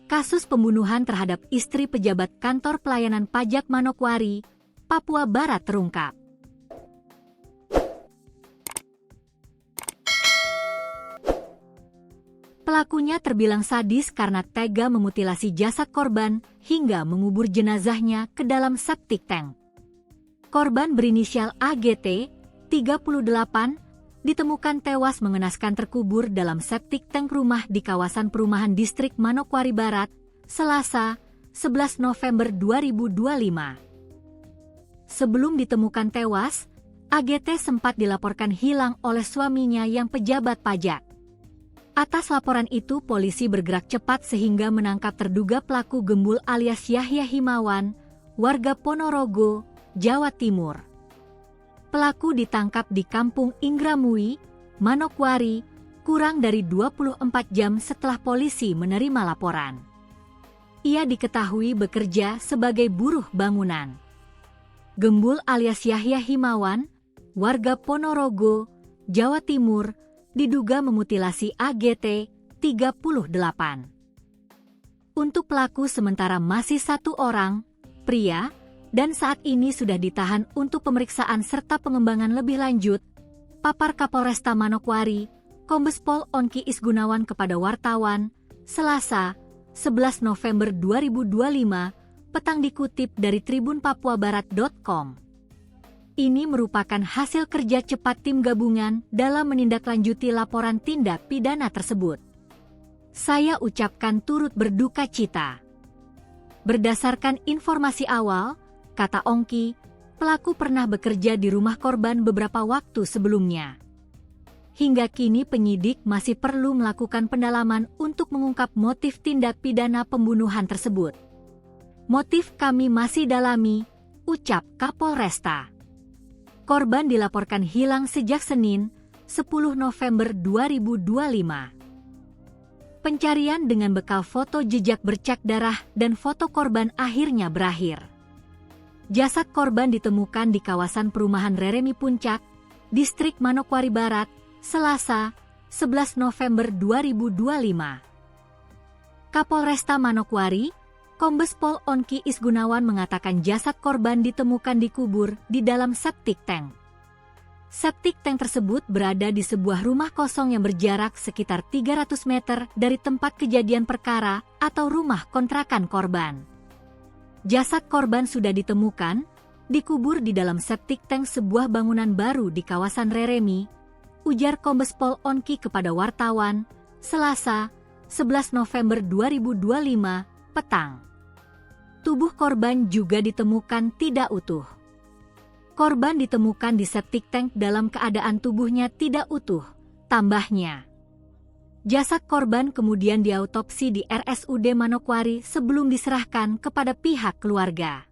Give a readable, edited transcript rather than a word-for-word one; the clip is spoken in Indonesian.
Kasus pembunuhan terhadap istri pejabat kantor pelayanan pajak Manokwari, Papua Barat terungkap. Pelakunya terbilang sadis karena tega memutilasi jasad korban hingga mengubur jenazahnya ke dalam septic tank. Korban berinisial AGT, 38, ditemukan tewas mengenaskan terkubur dalam septic tank rumah di kawasan perumahan distrik Manokwari Barat, Selasa, 11 November 2025. Sebelum ditemukan tewas, AGT sempat dilaporkan hilang oleh suaminya yang pejabat pajak. Atas laporan itu, polisi bergerak cepat sehingga menangkap terduga pelaku gembul alias Yahya Himawan, warga Ponorogo, Jawa Timur. Pelaku ditangkap di Kampung Ingramui, Manokwari, kurang dari 24 jam setelah polisi menerima laporan. Ia diketahui bekerja sebagai buruh bangunan. Gembul alias Yahya Himawan, warga Ponorogo, Jawa Timur, diduga memutilasi AGT, 38. Untuk pelaku sementara masih satu orang, pria, dan saat ini sudah ditahan untuk pemeriksaan serta pengembangan lebih lanjut, papar Kapolresta Manokwari, Kombes Pol Onki Isgunawan kepada wartawan, Selasa, 11 November 2025, petang dikutip dari tribunpapuabarat.com. Ini merupakan hasil kerja cepat tim gabungan dalam menindaklanjuti laporan tindak pidana tersebut. Saya ucapkan turut berduka cita. Berdasarkan informasi awal, kata Onki, pelaku pernah bekerja di rumah korban beberapa waktu sebelumnya. Hingga kini penyidik masih perlu melakukan pendalaman untuk mengungkap motif tindak pidana pembunuhan tersebut. Motif kami masih dalami, ucap Kapolresta. Korban dilaporkan hilang sejak Senin, 10 November 2025. Pencarian dengan bekal foto jejak bercak darah dan foto korban akhirnya berakhir. Jasad korban ditemukan di kawasan perumahan Reremi Puncak, distrik Manokwari Barat, Selasa, 11 November 2025. Kapolresta Manokwari, Kombes Pol Onki Isgunawan mengatakan jasad korban ditemukan dikubur di dalam septic tank. Septic tank tersebut berada di sebuah rumah kosong yang berjarak sekitar 300 meter dari tempat kejadian perkara atau rumah kontrakan korban. Jasad korban sudah ditemukan, dikubur di dalam septic tank sebuah bangunan baru di kawasan Reremi, ujar Kombes Pol Onki kepada wartawan, Selasa, 11 November 2025, petang. Tubuh korban juga ditemukan tidak utuh. Korban ditemukan di septic tank dalam keadaan tubuhnya tidak utuh, tambahnya. Jasad korban kemudian diautopsi di RSUD Manokwari sebelum diserahkan kepada pihak keluarga.